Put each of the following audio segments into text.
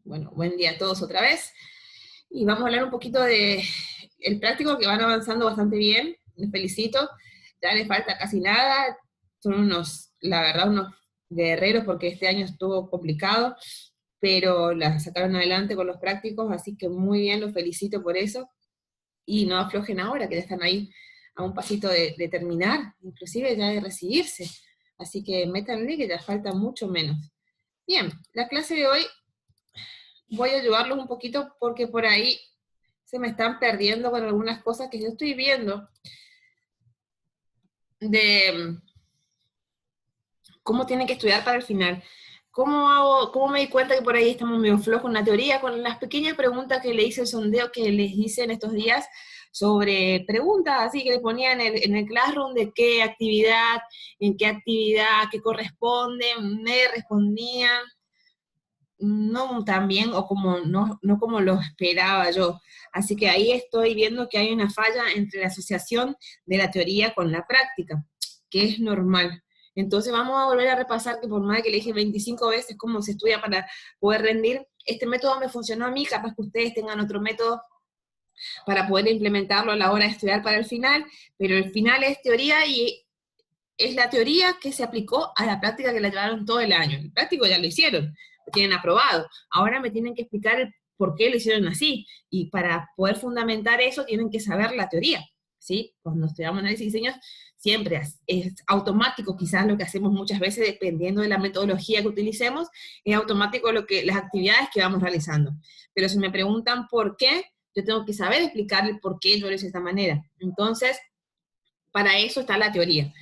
Bueno, buen día a todos otra vez. Y vamos a hablar un poquito de el práctico, que van avanzando bastante bien. Les felicito. Ya les falta casi nada. Son unos, la verdad, unos guerreros, porque este año estuvo complicado, pero la sacaron adelante con los prácticos, así que muy bien, los felicito por eso. Y no aflojen ahora, que ya están ahí a un pasito de terminar, inclusive ya de recibirse. Así que métanle, que ya falta mucho menos. Bien, la clase de hoy voy a ayudarlos un poquito porque por ahí se me están perdiendo con algunas cosas que yo estoy viendo de cómo tienen que estudiar para el final. ¿Cómo me di cuenta que por ahí estamos medio flojos en la teoría? Con las pequeñas preguntas que le hice, el sondeo que les hice en estos días, sobre preguntas así que les ponía en el Classroom de qué actividad, en qué actividad, qué corresponde, me respondían no tan bien o como no como lo esperaba yo. Así que ahí estoy viendo que hay una falla entre la asociación de la teoría con la práctica, que es normal. Entonces vamos a volver a repasar que por más que le dije 25 veces cómo se estudia para poder rendir, este método me funcionó a mí, capaz que ustedes tengan otro método para poder implementarlo a la hora de estudiar para el final, pero el final es teoría y es la teoría que se aplicó a la práctica que la llevaron todo el año. El práctico ya lo hicieron, lo tienen aprobado. Ahora me tienen que explicar el por qué lo hicieron así. Y para poder fundamentar eso tienen que saber la teoría, ¿sí? Cuando estudiamos análisis y diseño, siempre es automático, quizás lo que hacemos muchas veces, dependiendo de la metodología que utilicemos, es automático las actividades que vamos realizando. Pero si me preguntan por qué, yo tengo que saber explicar el por qué yo lo hice de esta manera. Entonces, para eso está la teoría.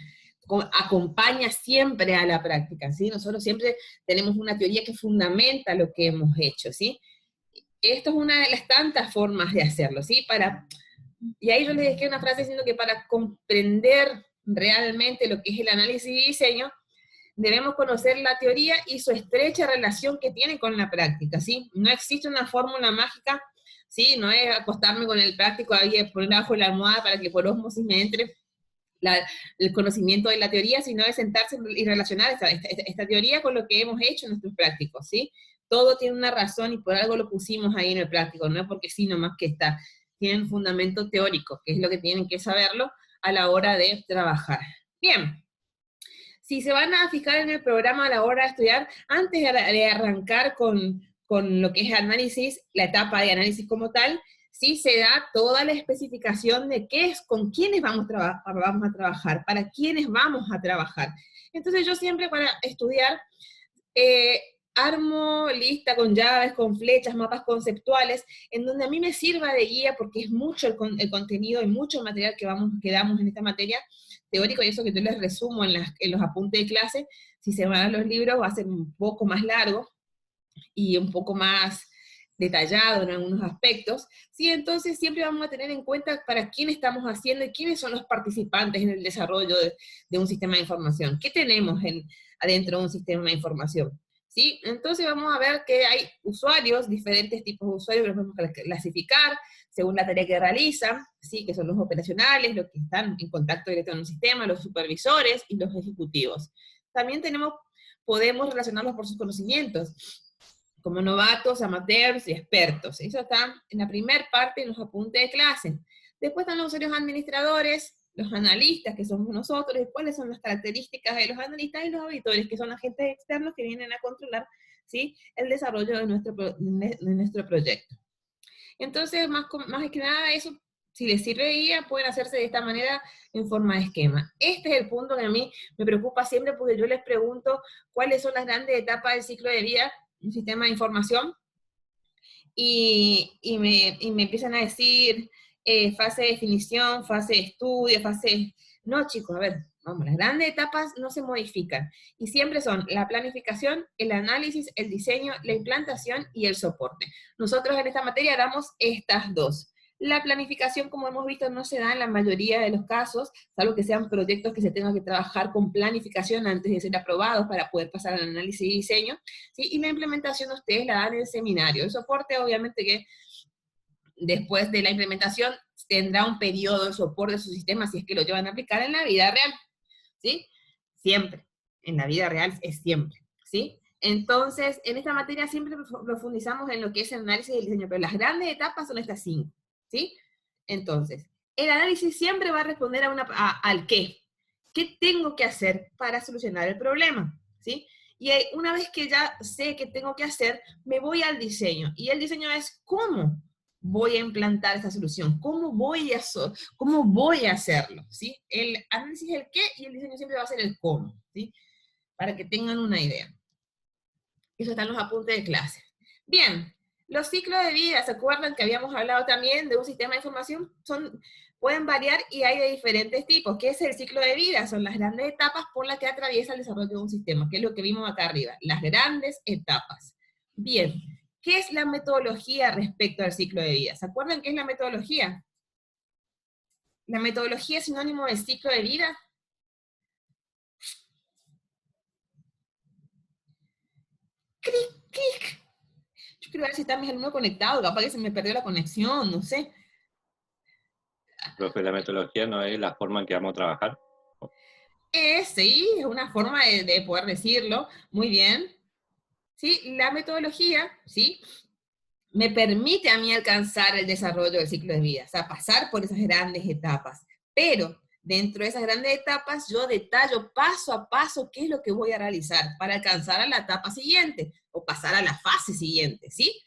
Acompaña siempre a la práctica, ¿sí? Nosotros siempre tenemos una teoría que fundamenta lo que hemos hecho, ¿sí? Esto es una de las tantas formas de hacerlo, ¿sí? Y ahí yo les dejé una frase diciendo que para comprender realmente lo que es el análisis y diseño, debemos conocer la teoría y su estrecha relación que tiene con la práctica, ¿sí? No existe una fórmula mágica, ¿sí? No es acostarme con el práctico ahí, poner abajo la almohada para que por ósmosis me entre el conocimiento de la teoría, sino de sentarse y relacionar esta teoría con lo que hemos hecho en nuestros prácticos, ¿sí? Todo tiene una razón y por algo lo pusimos ahí en el práctico, no es porque sí nomás que está. Tienen fundamento teórico, que es lo que tienen que saberlo a la hora de trabajar. Bien, si se van a fijar en el programa a la hora de estudiar, antes de arrancar con lo que es análisis, la etapa de análisis como tal, sí se da toda la especificación de qué es, con quiénes vamos a trabajar, para quiénes vamos a trabajar. Entonces yo siempre para estudiar armo lista con llaves, con flechas, mapas conceptuales, en donde a mí me sirva de guía, porque es mucho el contenido y mucho material que damos en esta materia teórico, y eso que yo les resumo en los apuntes de clase. Si se van a los libros va a ser un poco más largo y un poco más detallado en algunos aspectos, ¿sí? Entonces siempre vamos a tener en cuenta para quién estamos haciendo y quiénes son los participantes en el desarrollo de un sistema de información. ¿Qué tenemos adentro de un sistema de información? ¿Sí? Entonces vamos a ver que hay usuarios, diferentes tipos de usuarios que los podemos clasificar según la tarea que realizan, ¿sí? Que son los operacionales, los que están en contacto directo con un sistema, los supervisores y los ejecutivos. También podemos relacionarlos por sus conocimientos, como novatos, amateurs y expertos. Eso está en la primera parte de los apuntes de clase. Después están los usuarios administradores, los analistas, que somos nosotros, y cuáles son las características de los analistas, y los auditores, que son agentes externos que vienen a controlar, ¿sí?, el desarrollo de nuestro proyecto. Entonces, más que nada, eso, si les sirve de guía, pueden hacerse de esta manera en forma de esquema. Este es el punto que a mí me preocupa siempre, porque yo les pregunto cuáles son las grandes etapas del ciclo de vida de un sistema de información, y me empiezan a decir fase de definición, fase de estudio, fase... No, chicos, a ver, vamos, las grandes etapas no se modifican, y siempre son la planificación, el análisis, el diseño, la implantación y el soporte. Nosotros en esta materia damos estas dos. La planificación, como hemos visto, no se da en la mayoría de los casos, salvo que sean proyectos que se tengan que trabajar con planificación antes de ser aprobados para poder pasar al análisis y diseño, ¿sí? Y la implementación ustedes la dan en el seminario. El soporte, obviamente, que después de la implementación tendrá un periodo de soporte de su sistema si es que lo llevan a aplicar en la vida real, ¿sí? Siempre. En la vida real es siempre, ¿sí? Entonces, en esta materia siempre profundizamos en lo que es el análisis del diseño, pero las grandes etapas son estas 5, ¿sí? Entonces, el análisis siempre va a responder al qué. ¿Qué tengo que hacer para solucionar el problema? ¿Sí? Y una vez que ya sé qué tengo que hacer, me voy al diseño. Y el diseño es cómo voy a implantar esta solución, cómo voy a hacerlo, ¿sí? El análisis es el qué y el diseño siempre va a ser el cómo, ¿sí? Para que tengan una idea. Eso está en los apuntes de clase. Bien, los ciclos de vida, ¿se acuerdan que habíamos hablado también de un sistema de información? Pueden variar y hay de diferentes tipos. ¿Qué es el ciclo de vida? Son las grandes etapas por las que atraviesa el desarrollo de un sistema, que es lo que vimos acá arriba, las grandes etapas. Bien, ¿qué es la metodología respecto al ciclo de vida? ¿Se acuerdan qué es la metodología? ¿La metodología es sinónimo de ciclo de vida? ¡Clic, clic! Yo quiero ver si está mi alumno conectado, capaz que se me perdió la conexión, no sé. Profe, la metodología no es la forma en que vamos a trabajar. Sí, es una forma de poder decirlo, muy bien. ¿Sí? La metodología, ¿sí? Me permite a mí alcanzar el desarrollo del ciclo de vida, o sea, pasar por esas grandes etapas. Pero dentro de esas grandes etapas yo detallo paso a paso qué es lo que voy a realizar para alcanzar a la etapa siguiente o pasar a la fase siguiente, ¿sí?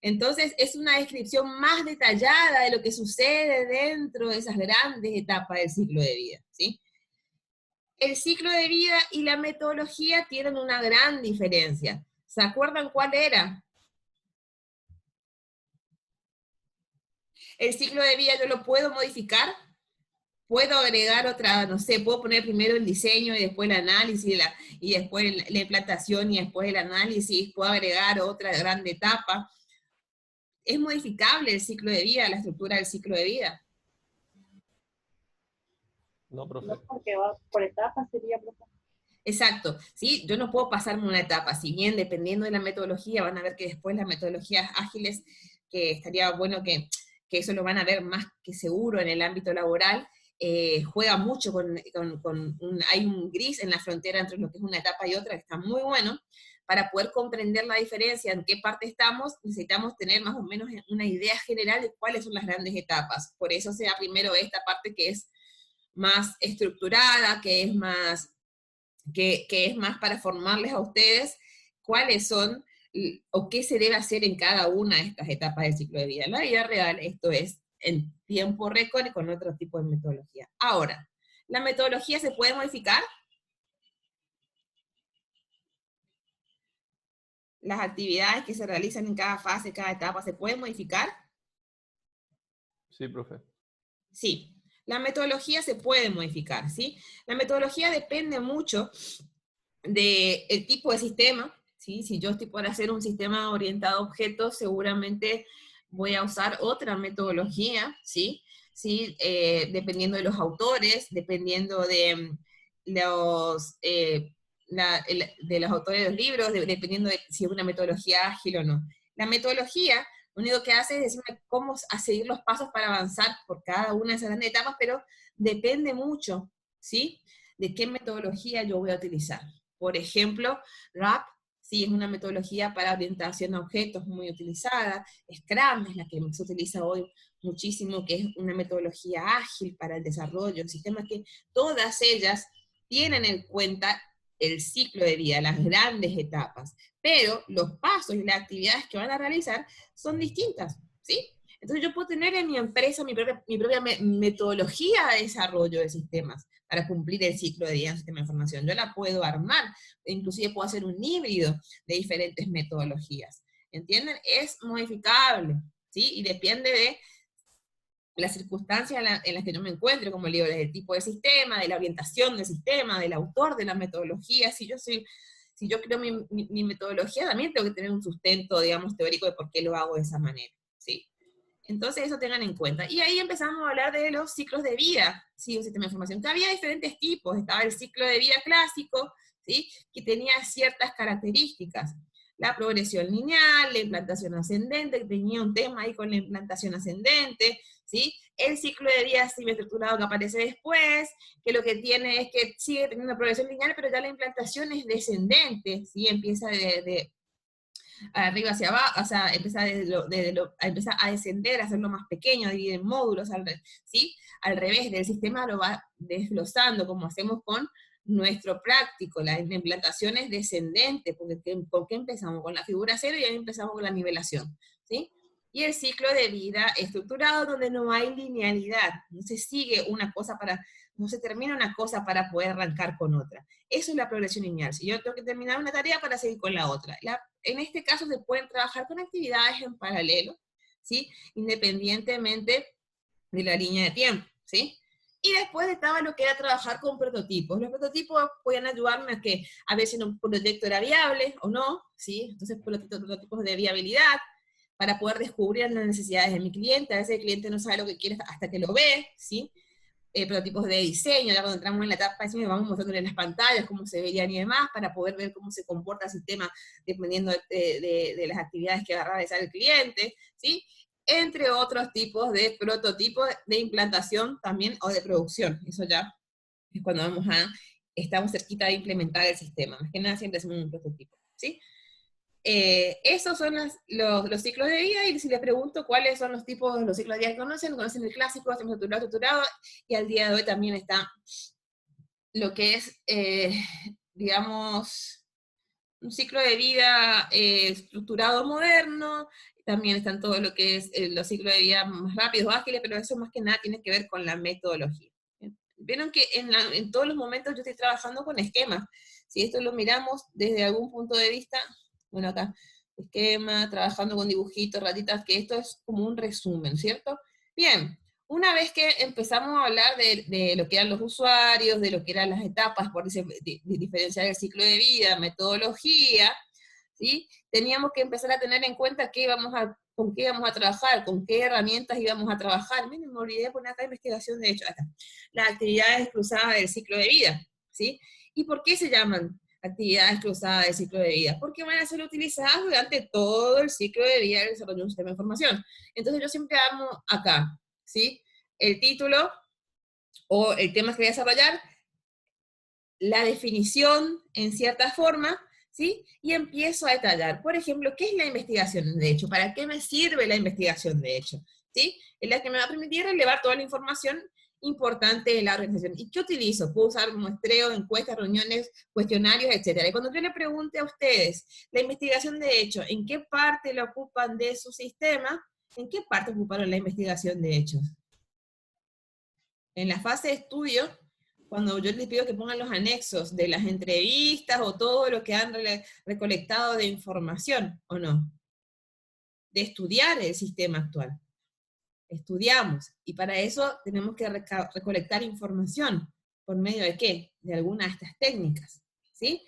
Entonces es una descripción más detallada de lo que sucede dentro de esas grandes etapas del ciclo de vida, ¿sí? El ciclo de vida y la metodología tienen una gran diferencia. ¿Se acuerdan cuál era? El ciclo de vida yo lo puedo modificar, puedo agregar otra, no sé, puedo poner primero el diseño y después el análisis, y después la implantación y después el análisis, puedo agregar otra gran etapa. Es modificable el ciclo de vida, la estructura del ciclo de vida. No, profe. No, porque va por etapas, sería, profe. Exacto, ¿sí? Yo no puedo pasarme una etapa, si bien dependiendo de la metodología, van a ver que después las metodologías ágiles, que estaría bueno que eso lo van a ver más que seguro en el ámbito laboral, juega mucho hay un gris en la frontera entre lo que es una etapa y otra, que está muy bueno. Para poder comprender la diferencia, en qué parte estamos, necesitamos tener más o menos una idea general de cuáles son las grandes etapas. Por eso se da primero esta parte que es más estructurada, que es más para formarles a ustedes cuáles son o qué se debe hacer en cada una de estas etapas del ciclo de vida. En la vida real esto es en tiempo récord y con otro tipo de metodología. Ahora, ¿la metodología se puede modificar? ¿Las actividades que se realizan en cada fase, cada etapa, se pueden modificar? Sí, profe. Sí, la metodología se puede modificar, ¿sí? La metodología depende mucho del tipo de sistema, ¿sí? Si yo estoy por hacer un sistema orientado a objetos, seguramente voy a usar otra metodología, ¿sí? ¿Sí? Dependiendo de los autores, dependiendo de de los autores de los libros, dependiendo de si es una metodología ágil o no. La metodología lo único que hace es decirme cómo seguir los pasos para avanzar por cada una de esas grandes etapas, pero depende mucho, ¿sí? De qué metodología yo voy a utilizar. Por ejemplo, RAP, sí, es una metodología para orientación a objetos muy utilizada. Scrum es la que se utiliza hoy muchísimo, que es una metodología ágil para el desarrollo de sistemas, que todas ellas tienen en cuenta el ciclo de vida, las grandes etapas, pero los pasos y las actividades que van a realizar son distintas, ¿sí? Entonces yo puedo tener en mi empresa mi propia metodología de desarrollo de sistemas para cumplir el ciclo de vida en un sistema de información. Yo la puedo armar, inclusive puedo hacer un híbrido de diferentes metodologías. ¿Entienden? Es modificable, ¿sí? Y depende de las circunstancias en las que yo me encuentre, como digo, desde el tipo de sistema, de la orientación del sistema, del autor de la metodología. Si yo creo mi metodología, también tengo que tener un sustento, digamos, teórico de por qué lo hago de esa manera, ¿sí? Entonces eso tengan en cuenta. Y ahí empezamos a hablar de los ciclos de vida, ¿sí? Un sistema de información, que había diferentes tipos. Estaba el ciclo de vida clásico, ¿sí? Que tenía ciertas características. La progresión lineal, la implantación ascendente, que tenía un tema ahí con la implantación ascendente, ¿sí? El ciclo de vida semiestructurado que aparece después, que lo que tiene es que sigue teniendo una progresión lineal, pero ya la implantación es descendente, ¿sí? Empieza de arriba hacia abajo, o sea, empieza, empieza a descender, a hacerlo más pequeño, a dividir en módulos, ¿sí? Al revés, del sistema lo va desglosando, como hacemos con nuestro práctico. La implantación es descendente, porque empezamos con la figura cero y ahí empezamos con la nivelación, ¿sí? Y el ciclo de vida estructurado, donde no hay linealidad, no se sigue una cosa para, no se termina una cosa para poder arrancar con otra. Eso es la progresión lineal. Si yo tengo que terminar una tarea para seguir con la otra. En este caso se pueden trabajar con actividades en paralelo, ¿sí? Independientemente de la línea de tiempo, ¿sí? Y después estaba lo que era trabajar con prototipos. Los prototipos pueden ayudarme a que a ver si un proyecto era viable o no, ¿sí? Entonces prototipos de viabilidad, para poder descubrir las necesidades de mi cliente. A veces el cliente no sabe lo que quiere hasta que lo ve, ¿sí? Prototipos de diseño, ya cuando entramos en la etapa de diseño vamos mostrándole en las pantallas cómo se verían y demás, para poder ver cómo se comporta el sistema dependiendo de las actividades que va a realizar el cliente, ¿sí? Entre otros tipos de prototipos de implantación también, o de producción. Eso ya es cuando estamos cerquita de implementar el sistema. Más que nada siempre hacemos un prototipo, ¿sí? Esos son los ciclos de vida, y si les pregunto cuáles son los tipos de los ciclos de vida que conocen el clásico, estructurado, y al día de hoy también está lo que es, digamos, un ciclo de vida estructurado moderno. También están todo lo que es los ciclos de vida más rápidos, ágiles, pero eso más que nada tiene que ver con la metodología. Vieron que en todos los momentos yo estoy trabajando con esquemas. Si esto lo miramos desde algún punto de vista, bueno, acá, esquema, trabajando con dibujitos, ratitas, que esto es como un resumen, ¿cierto? Bien, una vez que empezamos a hablar de lo que eran los usuarios, de lo que eran las etapas, por diferenciar el ciclo de vida, metodología, ¿sí? Teníamos que empezar a tener en cuenta con qué íbamos a trabajar, con qué herramientas íbamos a trabajar. Miren, me olvidé de poner acá investigación, de hecho, acá. Las actividades cruzadas del ciclo de vida, ¿sí? ¿Y por qué se llaman actividades cruzadas del ciclo de vida? Porque van a ser utilizadas durante todo el ciclo de vida del desarrollo de un sistema de información. Entonces yo siempre amo acá, ¿sí? El título o el tema que voy a desarrollar, la definición en cierta forma, ¿sí? Y empiezo a detallar. Por ejemplo, ¿qué es la investigación de hecho? ¿Para qué me sirve la investigación de hecho? ¿Sí? Es la que me va a permitir relevar toda la información importante de la organización. ¿Y qué utilizo? Puedo usar muestreo, encuestas, reuniones, cuestionarios, etc. Y cuando yo le pregunte a ustedes, la investigación de hecho, ¿en qué parte la ocupan de su sistema? ¿En qué parte ocuparon la investigación de hechos? En la fase de estudio, cuando yo les pido que pongan los anexos de las entrevistas o todo lo que han recolectado de información, ¿o no? De estudiar el sistema actual. Estudiamos, y para eso tenemos que recolectar información. ¿Por medio de qué? De alguna de estas técnicas, ¿sí?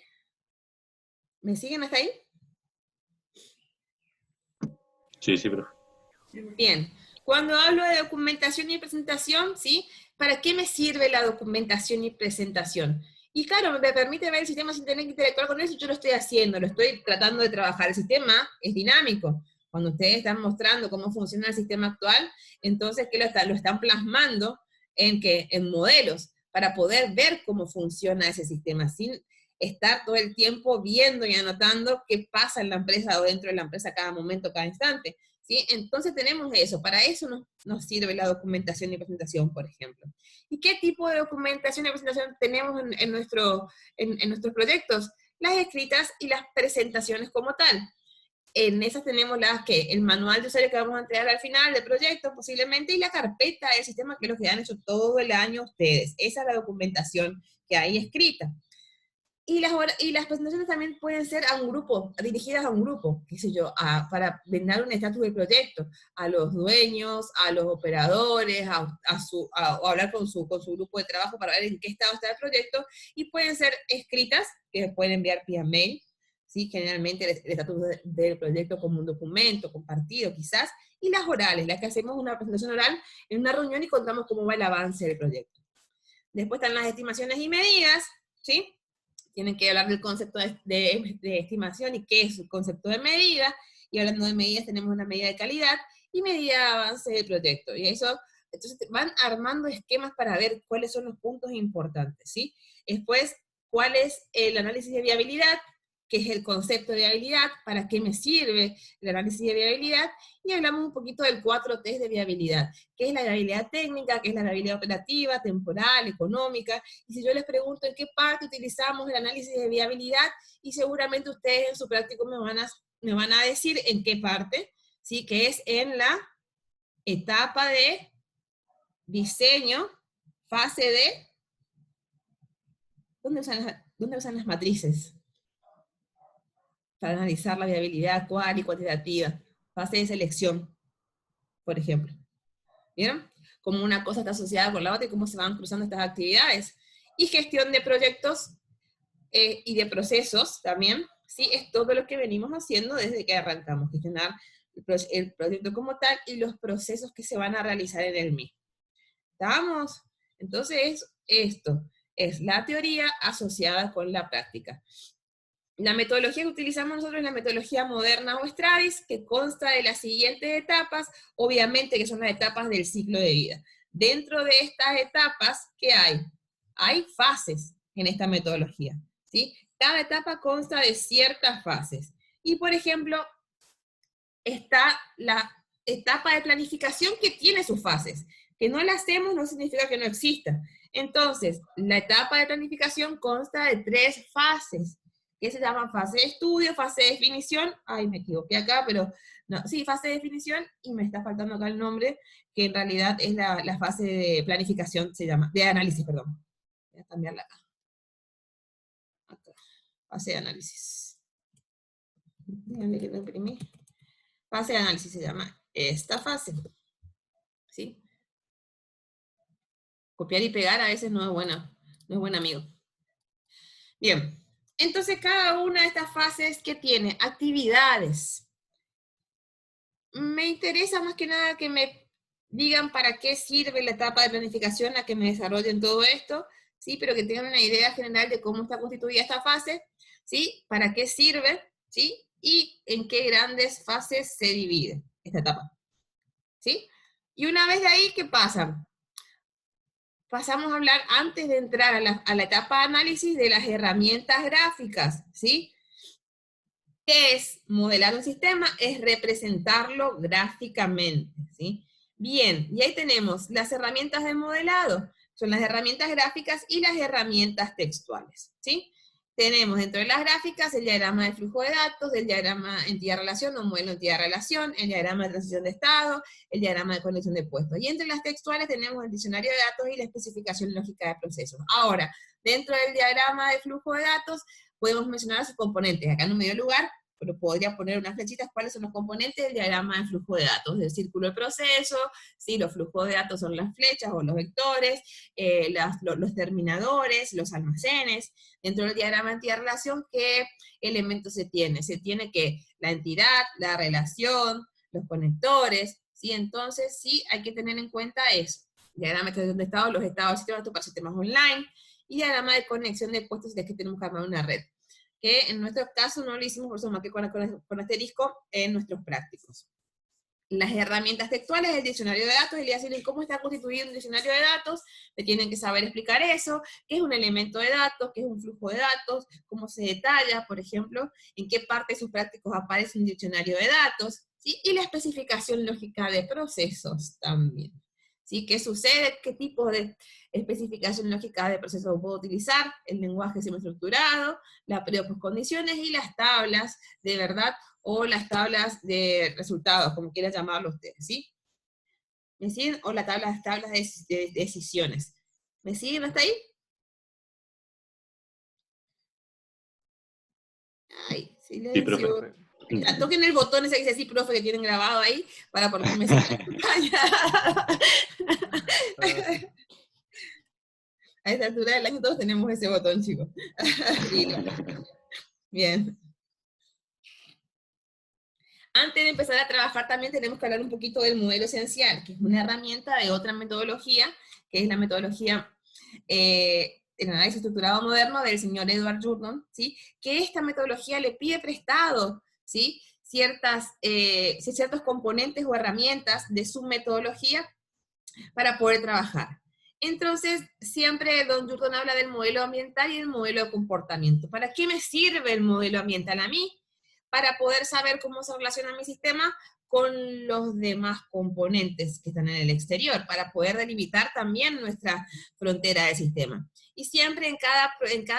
¿Me siguen hasta ahí? Sí, sí, profe. Bien. Cuando hablo de documentación y presentación, ¿sí? ¿Para qué me sirve la documentación y presentación? Y claro, me permite ver el sistema sin tener que interactuar con eso. Yo lo estoy haciendo, lo estoy tratando de trabajar. El sistema es dinámico. Cuando ustedes están mostrando cómo funciona el sistema actual, entonces ¿qué lo están plasmando en modelos, para poder ver cómo funciona ese sistema, sin estar todo el tiempo viendo y anotando qué pasa en la empresa o dentro de la empresa cada momento, cada instante. ¿Sí? Entonces tenemos eso, para eso nos sirve la documentación y presentación, por ejemplo. ¿Y qué tipo de documentación y presentación tenemos en nuestros proyectos? Las escritas y las presentaciones como tal. En esas tenemos el manual de usuario que vamos a entregar al final del proyecto, posiblemente, y la carpeta del sistema, que es lo que han hecho todo el año ustedes. Esa es la documentación que hay escrita. Y las presentaciones también pueden ser a un grupo, dirigidas a un grupo, qué sé yo, para brindar un estatus del proyecto, a los dueños, a los operadores, o hablar con su grupo de trabajo para ver en qué estado está el proyecto, y pueden ser escritas, que se pueden enviar vía mail, ¿sí? Generalmente el estatus del proyecto como un documento compartido quizás, y las orales, las que hacemos una presentación oral en una reunión y contamos cómo va el avance del proyecto. Después están las estimaciones y medidas, ¿sí? Tienen que hablar del concepto de estimación y qué es el concepto de medida, y hablando de medidas tenemos una medida de calidad, y medida de avance del proyecto. Y eso, entonces van armando esquemas para ver cuáles son los puntos importantes, ¿sí? Después, cuál es el análisis de viabilidad, qué es el concepto de viabilidad, para qué me sirve el análisis de viabilidad, y hablamos un poquito del 4 test de viabilidad, qué es la viabilidad técnica, qué es la viabilidad operativa, temporal, económica, y si yo les pregunto en qué parte utilizamos el análisis de viabilidad, y seguramente ustedes en su práctico me van a decir en qué parte, ¿sí? Que es en la etapa de diseño, fase de, ¿dónde usan las matrices? Para analizar la viabilidad cual y cuantitativa, fase de selección, por ejemplo. ¿Vieron? Cómo una cosa está asociada con la otra y cómo se van cruzando estas actividades. Y gestión de proyectos y de procesos también, ¿sí? Es todo lo que venimos haciendo desde que arrancamos, gestionar el proyecto como tal y los procesos que se van a realizar en el mismo. ¿Estamos? Entonces, esto es la teoría asociada con la práctica. La metodología que utilizamos nosotros es la metodología moderna o Stradis, que consta de las siguientes etapas, obviamente que son las etapas del ciclo de vida. Dentro de estas etapas, ¿qué hay? Hay fases en esta metodología, ¿sí? Cada etapa consta de ciertas fases. Y, por ejemplo, está la etapa de planificación que tiene sus fases. Que no la hacemos no significa que no exista. Entonces, la etapa de planificación consta de 3 fases, que se llaman fase de estudio, fase de definición, ay, me equivoqué acá, pero no, sí, fase de definición, y me está faltando acá el nombre, que en realidad es la fase de planificación, se llama, de análisis, perdón. Voy a cambiarla acá. Fase de análisis. Díganme que lo imprimí. Fase de análisis se llama esta fase, ¿sí? Copiar y pegar a veces no es buen amigo. Bien. Entonces, cada una de estas fases que tiene actividades. Me interesa más que nada que me digan para qué sirve la etapa de planificación, a que me desarrollen todo esto, ¿sí? Pero que tengan una idea general de cómo está constituida esta fase, ¿sí? Para qué sirve, ¿sí? Y en qué grandes fases se divide esta etapa, ¿sí? Y una vez de ahí, ¿qué pasa? Pasamos a hablar, antes de entrar a la etapa de análisis, de las herramientas gráficas, ¿sí? ¿Qué es modelar un sistema? Es representarlo gráficamente, ¿sí? Bien, y ahí tenemos las herramientas de modelado, son las herramientas gráficas y las herramientas textuales, ¿sí? Tenemos dentro de las gráficas el diagrama de flujo de datos, el diagrama entidad-relación o modelo entidad-relación, el diagrama de transición de estado, el diagrama de conexión de puestos. Y entre las textuales tenemos el diccionario de datos y la especificación lógica de procesos. Ahora, dentro del diagrama de flujo de datos, podemos mencionar a sus componentes. Acá no me dio lugar, pero podría poner unas flechitas cuáles son los componentes del diagrama de flujo de datos, del círculo de proceso, ¿sí? Los flujos de datos son las flechas o los vectores, los terminadores, los almacenes. Dentro del diagrama de entidad-relación, ¿qué elementos se tiene? Se tiene que la entidad, la relación, los conectores, ¿sí? Entonces, sí, hay que tener en cuenta eso. Diagrama de transición de estado, los estados de sistemas para sistemas online, y diagrama de conexión de puestos de que tenemos que armar una red, que en nuestro caso no lo hicimos, por eso más que con asterisco en nuestros prácticos. Las herramientas textuales, el diccionario de datos, el día decirles cómo está constituido un diccionario de datos, me tienen que saber explicar eso, qué es un elemento de datos, qué es un flujo de datos, cómo se detalla, por ejemplo, en qué parte de sus prácticos aparece un diccionario de datos, ¿sí? Y la especificación lógica de procesos también. ¿Sí? ¿Qué sucede? ¿Qué tipo de especificación lógica de procesos puedo utilizar? El lenguaje semiestructurado, la condiciones y las tablas de verdad o las tablas de resultados, como quieran llamarlo ustedes, ¿sí? ¿Me siguen? O las tablas de decisiones. ¿Me siguen hasta ahí? Ay, silencio. Sí, profe. Toquen el botón ese que dice sí, profe, que tienen grabado ahí, para ponerme esa pantalla. A esta altura del año todos tenemos ese botón, chicos. Bien. Antes de empezar a trabajar también tenemos que hablar un poquito del modelo esencial, que es una herramienta de otra metodología, que es la metodología el análisis estructurado moderno del señor Edward Journal, ¿sí? Que esta metodología le pide prestado, ¿sí? ciertos componentes o herramientas de su metodología para poder trabajar. Entonces, siempre Don Jordan habla del modelo ambiental y del modelo de comportamiento. ¿Para qué me sirve el modelo ambiental a mí? Para poder saber cómo se relaciona mi sistema con los demás componentes que están en el exterior, para poder delimitar también nuestra frontera del sistema. Y siempre en cada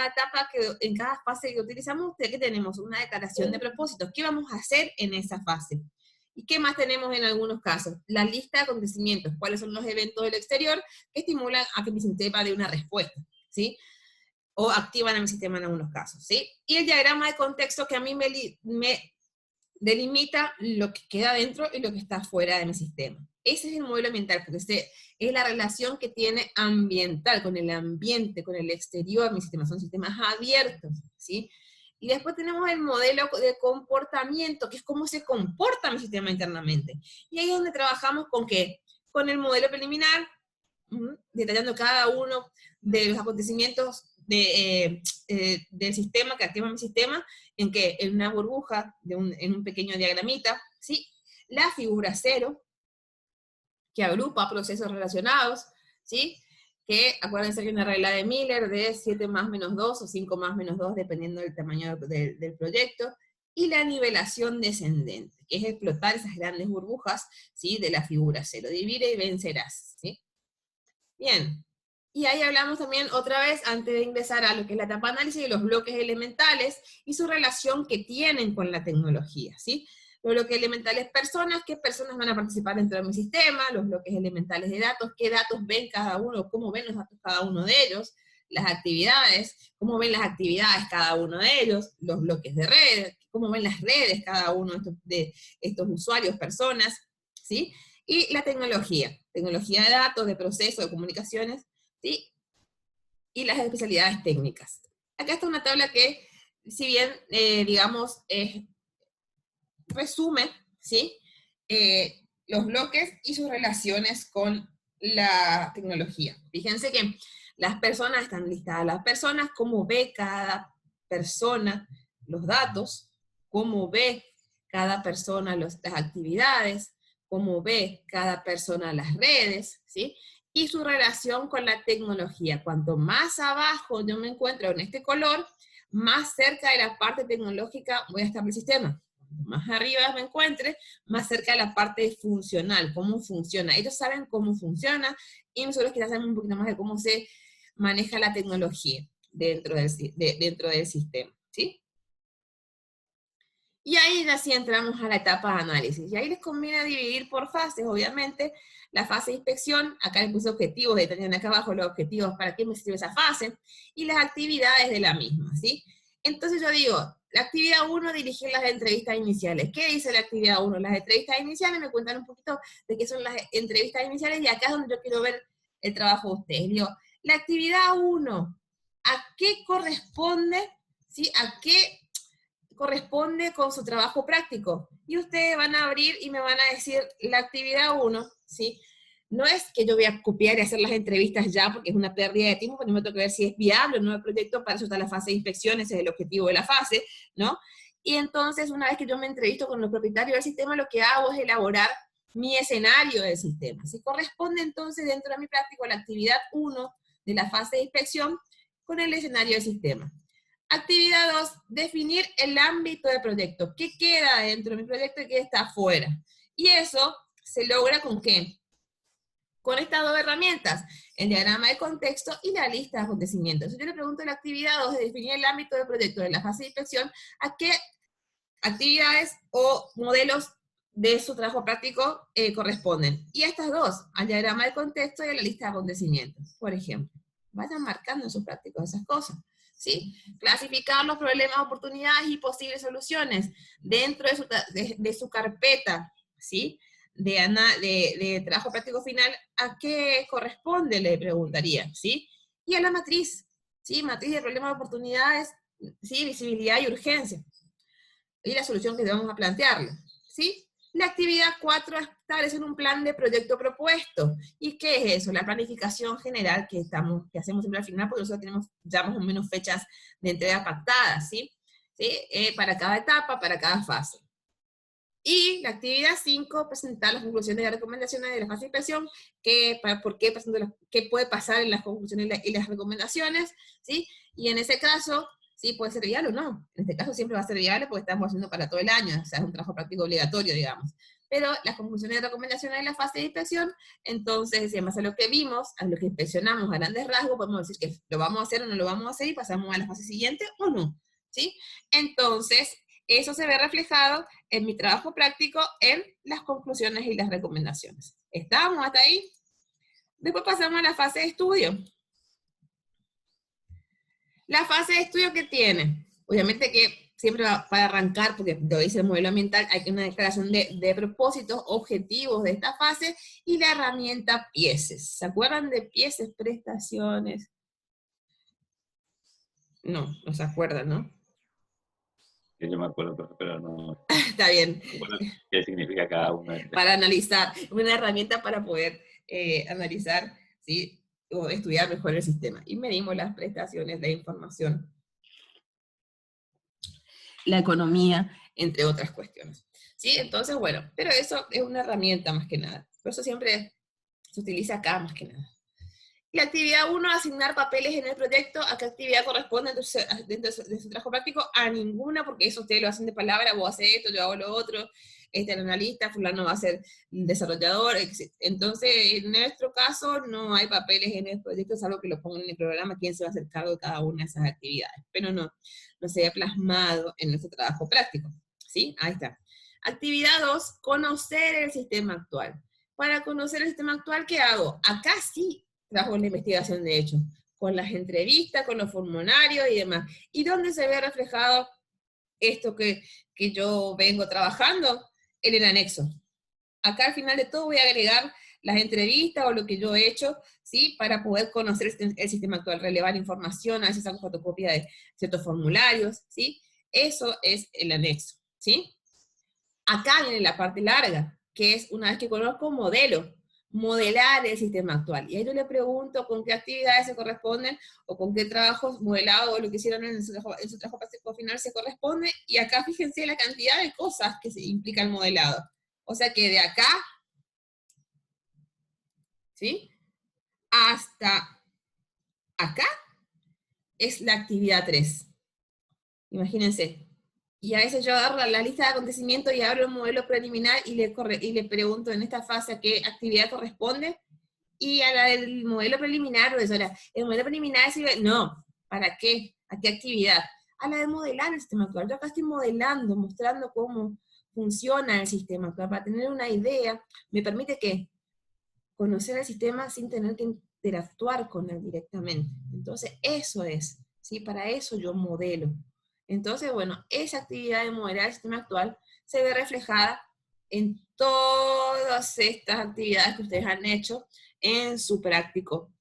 etapa, en cada fase que utilizamos, ¿qué tenemos? Una declaración de propósitos. ¿Qué vamos a hacer en esa fase? ¿Y qué más tenemos en algunos casos? La lista de acontecimientos. ¿Cuáles son los eventos del exterior que estimulan a que mi sistema dé una respuesta? ¿Sí? O activan a mi sistema en algunos casos, ¿sí? Y el diagrama de contexto que a mí me delimita lo que queda dentro y lo que está fuera de mi sistema. Ese es el modelo ambiental, porque es la relación que tiene ambiental, con el ambiente, con el exterior, mi sistema, son sistemas abiertos, ¿sí? Y después tenemos el modelo de comportamiento, que es cómo se comporta mi sistema internamente. Y ahí es donde trabajamos con ¿qué? Con el modelo preliminar, detallando cada uno de los acontecimientos del sistema, que activa mi sistema, en una burbuja, en un pequeño diagramita, ¿sí? La figura 0, que agrupa procesos relacionados, ¿sí? Que acuérdense que hay una regla de Miller de 7 más menos 2 o 5 más menos 2, dependiendo del tamaño del proyecto, y la nivelación descendente, que es explotar esas grandes burbujas, ¿sí? De la figura 0. Divide y vencerás, ¿sí? Bien. Y ahí hablamos también otra vez, antes de ingresar a lo que es la etapa de análisis, de los bloques elementales y su relación que tienen con la tecnología, ¿sí? Los bloques elementales personas, qué personas van a participar dentro de mi sistema, los bloques elementales de datos, qué datos ven cada uno, cómo ven los datos cada uno de ellos, las actividades, cómo ven las actividades cada uno de ellos, los bloques de redes, cómo ven las redes cada uno de estos usuarios, personas, ¿sí? Y la tecnología de datos, de procesos, de comunicaciones, ¿sí? Y las especialidades técnicas. Acá está una tabla que, si bien, digamos, resume, ¿sí? Los bloques y sus relaciones con la tecnología. Fíjense que las personas están listadas. Las personas, cómo ve cada persona los datos, cómo ve cada persona las actividades, cómo ve cada persona las redes, ¿sí? Y su relación con la tecnología. Cuanto más abajo yo me encuentro en este color, más cerca de la parte tecnológica voy a estar en el sistema. Cuanto más arriba me encuentre, más cerca de la parte funcional, cómo funciona. Ellos saben cómo funciona, y nosotros quizás sabemos un poquito más de cómo se maneja la tecnología dentro del sistema, ¿sí? Y ahí ya sí entramos a la etapa de análisis. Y ahí les conviene dividir por fases, obviamente. La fase de inspección, acá les puse objetivos, detallan acá abajo los objetivos, para qué me sirve esa fase, y las actividades de la misma, ¿sí? Entonces yo digo, la actividad 1, dirigir las entrevistas iniciales. ¿Qué dice la actividad 1? Las entrevistas iniciales me cuentan un poquito de qué son las entrevistas iniciales, y acá es donde yo quiero ver el trabajo de ustedes. Digo, la actividad 1, ¿a qué corresponde? ¿Sí? ¿A qué corresponde con su trabajo práctico? Y ustedes van a abrir y me van a decir la actividad 1, ¿sí? No es que yo voy a copiar y hacer las entrevistas ya, porque es una pérdida de tiempo, porque me tengo que ver si es viable o no el proyecto. Para eso está la fase de inspección, ese es el objetivo de la fase, ¿no? Y entonces, una vez que yo me entrevisto con los propietarios del sistema, lo que hago es elaborar mi escenario del sistema. Si corresponde entonces dentro de mi práctico la actividad 1 de la fase de inspección con el escenario del sistema. Actividad 2, definir el ámbito del proyecto. ¿Qué queda dentro de mi proyecto y qué está afuera? Y eso se logra ¿con qué? Con estas dos herramientas, el diagrama de contexto y la lista de acontecimientos. Si yo le pregunto en la actividad 2 de definir el ámbito del proyecto de la fase de inspección, ¿a qué actividades o modelos de su trabajo práctico corresponden? Y estas dos, al diagrama de contexto y a la lista de acontecimientos, por ejemplo. Vayan marcando en sus prácticos esas cosas, ¿sí? Clasificar los problemas, oportunidades y posibles soluciones dentro de su carpeta, ¿sí? De trabajo práctico final, ¿a qué corresponde? Le preguntaría, ¿sí? Y a la matriz, ¿sí? Matriz de problemas, oportunidades, ¿sí? Visibilidad y urgencia. Y la solución que debemos a plantearle, ¿sí? La actividad 4 es establecer un plan de proyecto propuesto. ¿Y qué es eso? La planificación general que hacemos siempre al final, porque nosotros tenemos ya más o menos fechas de entrega pactadas, ¿sí? ¿Sí? Para cada etapa, para cada fase. Y la actividad 5, presentar las conclusiones y las recomendaciones de la fase de inspección, por qué, qué puede pasar en las conclusiones y las recomendaciones, ¿sí? Y en ese caso, sí, puede ser viable o no. En este caso siempre va a ser viable porque estamos haciendo para todo el año, o sea, es un trabajo práctico obligatorio, digamos. Pero las conclusiones y recomendaciones de la fase de inspección, entonces, además a lo que vimos, a lo que inspeccionamos a grandes rasgos, podemos decir que lo vamos a hacer o no lo vamos a hacer y pasamos a la fase siguiente o no, ¿sí? Entonces, eso se ve reflejado en mi trabajo práctico en las conclusiones y las recomendaciones. ¿Estamos hasta ahí? Después pasamos a la fase de estudio. La fase de estudio que tiene, obviamente que siempre para arrancar, porque lo dice el modelo ambiental, hay una declaración de propósitos, objetivos de esta fase, y la herramienta PIECES. ¿Se acuerdan de PIECES, prestaciones? No, no se acuerdan, ¿no? Yo me acuerdo, profe, pero no Está bien. recuerdo qué significa cada uno. Para analizar, una herramienta para poder analizar, ¿sí? O estudiar mejor el sistema. Y medimos las prestaciones, la información, la economía, entre otras cuestiones. ¿Sí? Entonces, bueno, pero eso es una herramienta más que nada. Por eso siempre se utiliza acá más que nada. La actividad 1, asignar papeles en el proyecto. ¿A qué actividad corresponde dentro de su trabajo práctico? A ninguna, porque eso ustedes lo hacen de palabra, vos haces esto, yo hago lo otro, el analista, fulano va a ser desarrollador, etc. Entonces, en nuestro caso, no hay papeles en el proyecto, salvo que lo pongan en el programa, quién se va a hacer cargo de cada una de esas actividades. Pero no se ha plasmado en nuestro trabajo práctico. ¿Sí? Ahí está. Actividad 2, conocer el sistema actual. Para conocer el sistema actual, ¿qué hago? Acá sí trabajo en la investigación de hecho, con las entrevistas, con los formularios y demás. ¿Y dónde se ve reflejado esto que yo vengo trabajando? En el anexo. Acá al final de todo voy a agregar las entrevistas o lo que yo he hecho, ¿sí? Para poder conocer el sistema actual, relevar información, a veces hago fotocopia de ciertos formularios, ¿sí? Eso es el anexo, ¿sí? Acá viene la parte larga, que es una vez que conozco un modelo, modelar el sistema actual. Y ahí yo le pregunto con qué actividades se corresponden o con qué trabajos modelados o lo que hicieron en su trabajo práctico final se corresponde. Y acá fíjense la cantidad de cosas que se implica el modelado. O sea que de acá, ¿sí? Hasta acá es la actividad 3. Imagínense. Y a veces yo agarro la lista de acontecimientos y abro un modelo preliminar y le pregunto en esta fase a qué actividad corresponde. Y a la del modelo preliminar, profesora, el modelo preliminar sirve, no, ¿para qué? ¿A qué actividad? A la de modelar el sistema actual. Yo acá estoy modelando, mostrando cómo funciona el sistema actual, para tener una idea, me permite ¿qué? Conocer el sistema sin tener que interactuar con él directamente. Entonces, eso es, ¿sí? Para eso yo modelo. Entonces, bueno, esa actividad de modelar el sistema actual se ve reflejada en todas estas actividades que ustedes han hecho en su práctico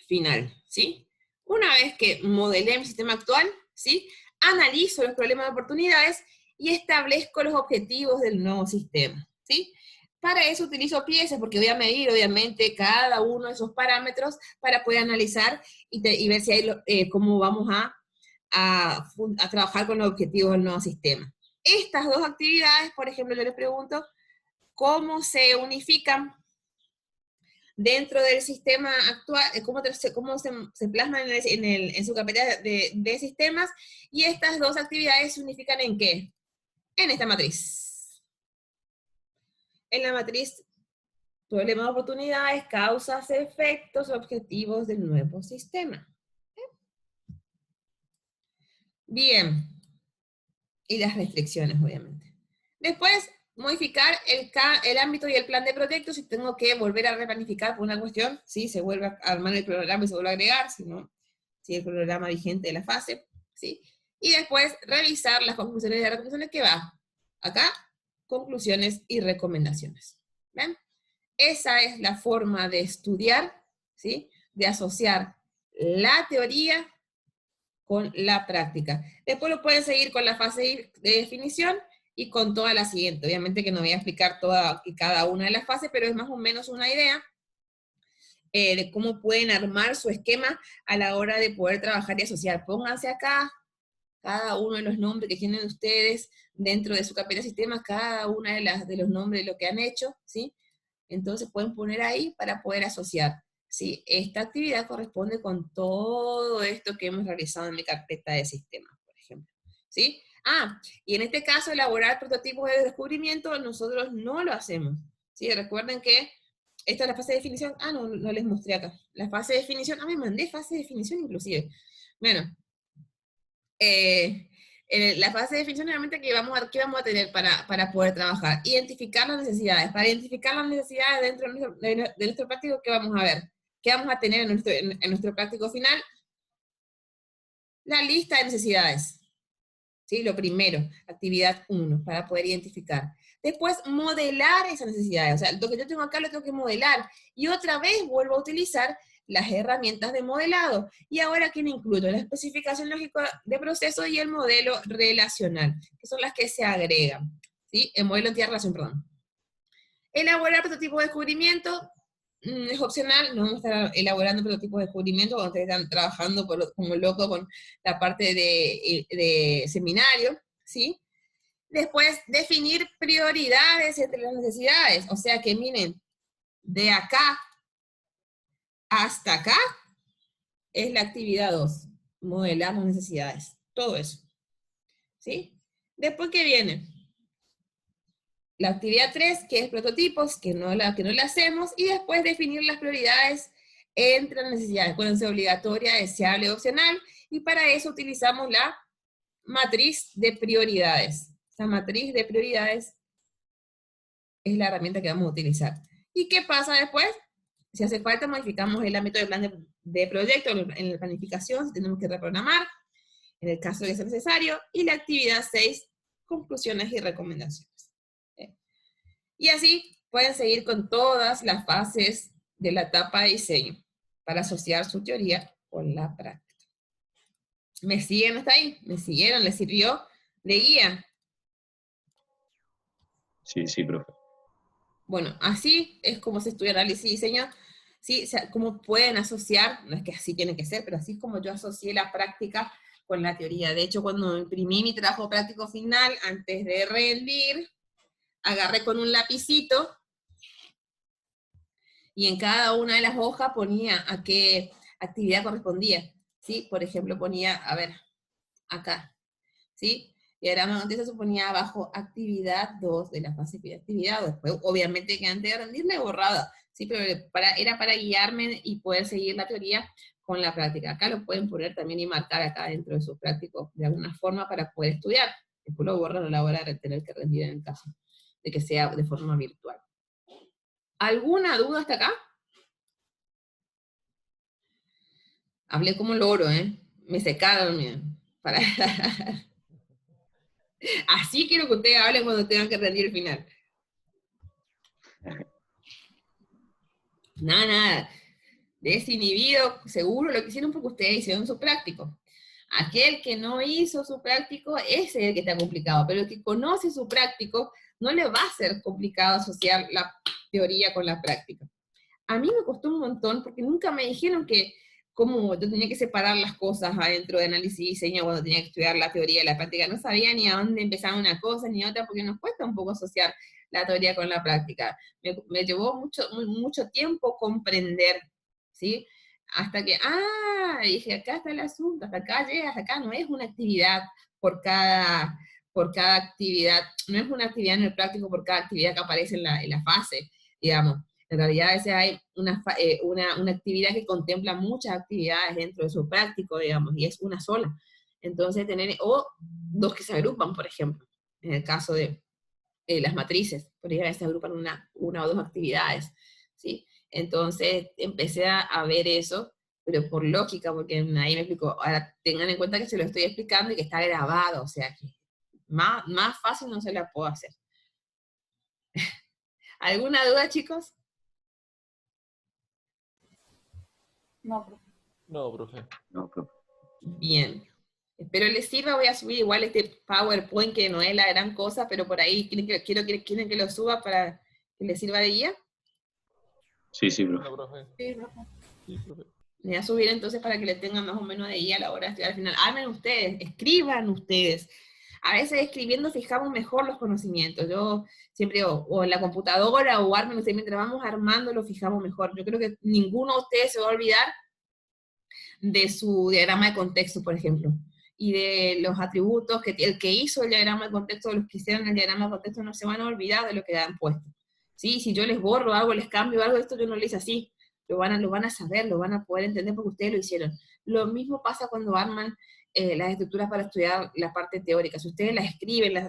final, ¿sí? Una vez que modelé mi sistema actual, ¿sí? Analizo los problemas de oportunidades y establezco los objetivos del nuevo sistema, ¿sí? Para eso utilizo PIECES, porque voy a medir, obviamente, cada uno de esos parámetros para poder analizar y ver si hay, cómo vamos a trabajar con los objetivos del nuevo sistema. Estas dos actividades, por ejemplo, yo les pregunto, ¿cómo se unifican dentro del sistema actual? ¿Cómo se plasman en su carpeta de sistemas? Y estas dos actividades se unifican ¿en qué? En esta matriz. En la matriz, problema de oportunidades, causas, efectos, objetivos del nuevo sistema. Bien. Y las restricciones, obviamente. Después, modificar el ámbito y el plan de proyecto. Si tengo que volver a replanificar por una cuestión, ¿sí? Se vuelve a armar el programa y se vuelve a agregar, si el programa vigente de la fase, ¿sí? Y después, revisar las conclusiones y las recomendaciones que va. Acá, conclusiones y recomendaciones. ¿Ven? Esa es la forma de estudiar, ¿sí? De asociar la teoría con la práctica. Después lo pueden seguir con la fase de definición y con toda la siguiente. Obviamente que no voy a explicar toda y cada una de las fases, pero es más o menos una idea de cómo pueden armar su esquema a la hora de poder trabajar y asociar. Pónganse acá cada uno de los nombres que tienen ustedes dentro de su carpeta de sistemas, cada una de los nombres de lo que han hecho, ¿sí? Entonces pueden poner ahí para poder asociar, ¿sí? Esta actividad corresponde con todo esto que hemos realizado en mi carpeta de sistemas, por ejemplo, ¿sí? Ah, y en este caso, elaborar prototipos de descubrimiento, nosotros no lo hacemos, ¿sí? Recuerden que esta es la fase de definición. Ah, no les mostré acá. La fase de definición, me mandé fase de definición inclusive. Bueno, en la fase de definición realmente ¿qué vamos a tener para poder trabajar? Identificar las necesidades. Para identificar las necesidades dentro de nuestro práctico, ¿qué vamos a ver? ¿Qué vamos a tener en nuestro práctico final? La lista de necesidades. ¿Sí? Lo primero, actividad 1, para poder identificar. Después, modelar esas necesidades. O sea, lo que yo tengo acá lo tengo que modelar. Y otra vez vuelvo a utilizar las herramientas de modelado. Y ahora, ¿qué incluyo? La especificación lógica de proceso y el modelo relacional, que son las que se agregan. ¿Sí? El modelo de entidad-relación, perdón. Elaborar prototipos de descubrimiento es opcional. No vamos a estar elaborando prototipos de descubrimiento cuando ustedes están trabajando como loco con la parte de seminario, ¿sí? Después, definir prioridades entre las necesidades. O sea que, miren, de acá hasta acá es la actividad 2. Modelar las necesidades. Todo eso. ¿Sí? Después, ¿qué viene? La actividad 3, que es prototipos, que no la hacemos. Y después, definir las prioridades entre las necesidades. Pueden ser obligatoria, deseable, opcional. Y para eso utilizamos la matriz de prioridades. Esa matriz de prioridades es la herramienta que vamos a utilizar. ¿Y qué pasa después? Si hace falta, modificamos el ámbito de plan de proyecto en la planificación, si tenemos que reprogramar, en el caso de que sea necesario, y la actividad 6, conclusiones y recomendaciones. Y así pueden seguir con todas las fases de la etapa de diseño para asociar su teoría con la práctica. ¿Me siguen hasta ahí? ¿Me siguieron? ¿Les sirvió de guía? Sí, profe. Bueno, así es como se estudia análisis y diseño, ¿sí? O sea, cómo pueden asociar, no es que así tiene que ser, pero así es como yo asocié la práctica con la teoría. De hecho, cuando imprimí mi trabajo práctico final, antes de rendir, agarré con un lapicito, y en cada una de las hojas ponía a qué actividad correspondía, ¿sí? Por ejemplo, ponía, a ver, acá, ¿sí? Y ahora antes se ponía abajo actividad 2 de la fase de actividad, después obviamente que antes de rendirme borrada, ¿sí? Pero era para guiarme y poder seguir la teoría con la práctica. Acá lo pueden poner también y marcar acá dentro de sus prácticos de alguna forma para poder estudiar. Después lo borran a la hora de tener que rendir en el caso de que sea de forma virtual. ¿Alguna duda hasta acá? Hablé como loro, ¿eh? Me secaron, miren. Así quiero que ustedes hablen cuando tengan que rendir el final. Nada. Desinhibido, seguro lo que hicieron porque ustedes hicieron su práctico. Aquel que no hizo su práctico, ese es el que está complicado, pero el que conoce su práctico, no le va a ser complicado asociar la teoría con la práctica. A mí me costó un montón porque nunca me dijeron que cómo yo tenía que separar las cosas adentro de análisis y diseño cuando tenía que estudiar la teoría y la práctica. No sabía ni a dónde empezar una cosa ni otra porque nos cuesta un poco asociar la teoría con la práctica. Me llevó mucho tiempo comprender, ¿sí? Hasta que, dije, acá está el asunto, hasta acá llega, hasta acá no es una actividad por cada actividad, no es una actividad en el práctico por cada actividad que aparece en la fase, digamos. En realidad a veces hay una actividad que contempla muchas actividades dentro de su práctico, digamos, y es una sola. Entonces, o dos que se agrupan, por ejemplo, en el caso de las matrices, por ahí a veces se agrupan una o dos actividades, ¿sí? Entonces, empecé a ver eso, pero por lógica, porque ahí me explicó, ahora tengan en cuenta que se lo estoy explicando y que está grabado, o sea, que más fácil no se la puedo hacer. ¿Alguna duda, chicos? No, profe. No, profe. No, profe. Bien. Espero les sirva. Voy a subir igual este PowerPoint que no es la gran cosa, pero por ahí quieren que lo suba para que les sirva de guía. Sí, profe. No, profe. Sí, profe. Sí, profe. Le voy a subir entonces para que le tengan más o menos de guía a la hora de estudiar al final. Armen ustedes, escriban ustedes. A veces escribiendo fijamos mejor los conocimientos. Yo siempre digo, o en la computadora o armen ustedes, mientras vamos armando lo fijamos mejor. Yo creo que ninguno de ustedes se va a olvidar de su diagrama de contexto, por ejemplo, y de los atributos, que el que hizo el diagrama de contexto, los que hicieron el diagrama de contexto no se van a olvidar de lo que han puesto. ¿Sí? Si yo les borro algo, les cambio algo, esto yo no lo hice así. Lo van a saber, lo van a poder entender porque ustedes lo hicieron. Lo mismo pasa cuando arman las estructuras para estudiar la parte teórica. Si ustedes las escriben,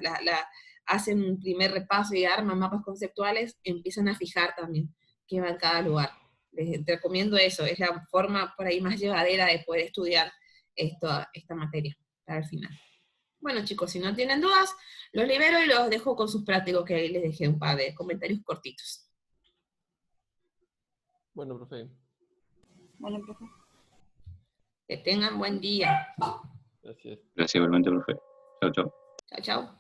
hacen un primer repaso y arman mapas conceptuales, empiezan a fijar también qué va en cada lugar. Les recomiendo eso, es la forma por ahí más llevadera de poder estudiar esta materia para el final. Bueno chicos, si no tienen dudas, los libero y los dejo con sus prácticos, que ahí les dejé un par de comentarios cortitos. Bueno, profe. Bueno, profe. Que tengan buen día. Gracias. Gracias igualmente, profe. Chao, chao. Chao, chao.